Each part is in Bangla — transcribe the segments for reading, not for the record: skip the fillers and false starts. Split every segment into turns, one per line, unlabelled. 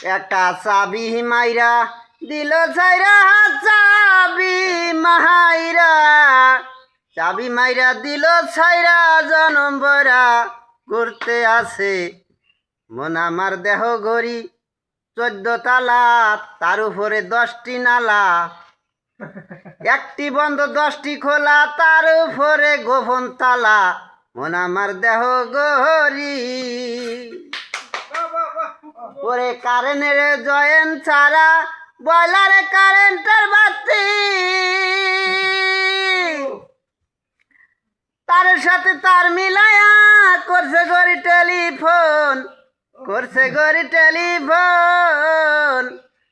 একটা চাবি মাইরা দিল ছাইরা চাবি মাইরা চাবি মাইরা দিল ছাইরা জনম বরা ঘুরতে আছে মন আমার দেহ গড়ি 14 তালা তার উপরে 10টি নালা একটি বন্ধ 10টি খোলা তার উপরে গোপন তালা মন আমার দেহ গড়ি ওরে কারেন্টের জয়েন ছাড়া বয়লারে কারেন্টের বাতি তার সাথে তার মিলায়া করছে গড়ি টেলিফোন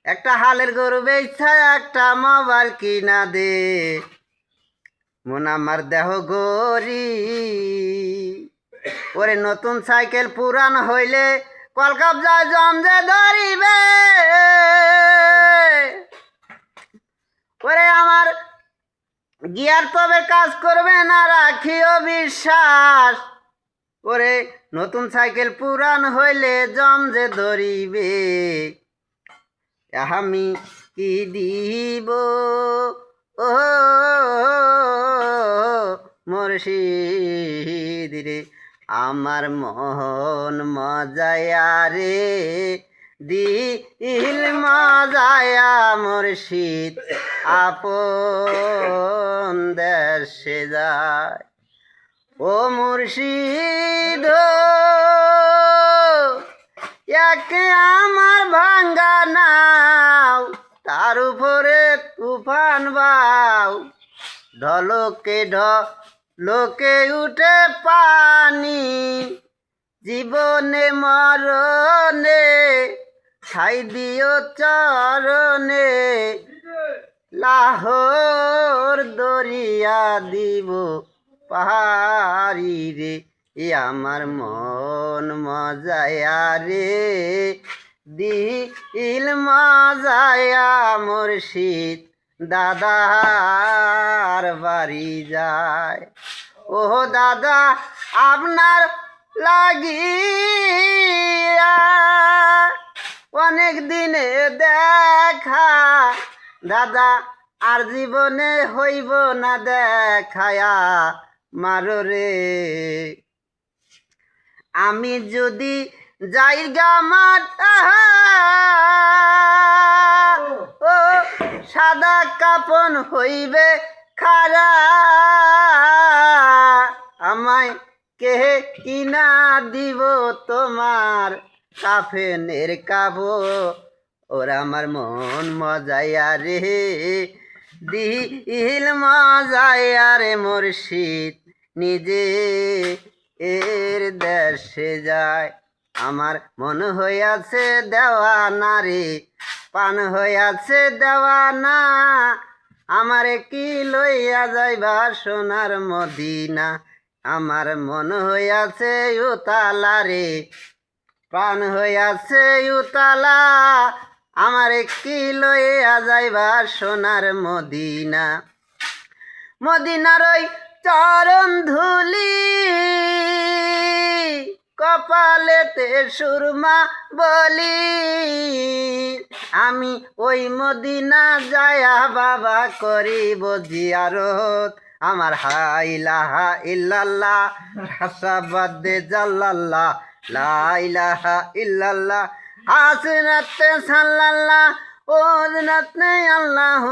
একটা হালের গরু বেচা একটা মোবাইল কিনা দে মন আমার দেহ গরি ওরে নতুন সাইকেল পুরান হইলে কলকাপ যায় জমজে ধরিবে ওরে আমার গিয়ার তবে কাজ করবে না রাখিও বিশ্বাস ওরে নতুন সাইকেল পুরান হইলে জমজে ধরিবে আমি কি দিব ও মুর্শিদ রে আমার মন মজায়া রে দিল মজায়া মুর্শিদ আপন দেশে যায় ও মুর্শিদ একে আমার ভাঙ্গা নাও তার উপরে তুফান বাও ঢলকে ঢলকে উঠে পানি জীবনে মরণে ছাই দিও চরণে লাহোর দরিয়া দিব পাহাড়ি রে এ আমার মন মজায়া রে দিল মজায়া মুর্শিদ দাদার বাড়ি যায় ও দাদা আপনার লাগিয়া অনেক দিনে দেখা দাদা আর জীবনে হইব না দেখায়া মারো রে আমি যদি জায়গা মাটা ও সাদা কাপন হইবে খারা আমায় কে কিনা দিব তোমার কাফেনের কাবো ওরা আমার মন মজায়া রে দিল মজায়া রে মুর্শিদ নিজে এর দেশে যায় আমার মন হইয়াছে দেওয়ানা রে পান হইয়াছে দেওয়ানা আমারে কি লইয়া যাইবা সোনার মদিনা আমার মন হইয়াছে উতালা রে প্রাণ হইয়াছে উতালা আমারে কি লইয়া যাইবা সোনার মদিনা মদিনার ওই চরণ ধুলি কপালেতে সুরমা বলি আমি ওই মদিনা যায়া বাবা করিব জিয়ারত আমার হাইলাহা ইল্লাল্লাহ হাসাবাদে জাল্লাল্লাহ লা ইলাহা ইল্লাল্লাহ হাসনাতে সাল্লাল্লাহ ও জনাতে আল্লাহ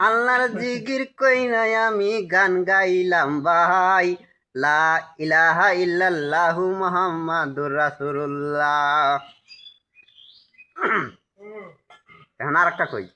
আল্লাহর জিকির কইরাই আমি গান গাইলাম ভাই লা ইলাহা ইল্লাল্লাহু মুহাম্মাদুর রাসূলুল্লাহ এখন আরেকটা কই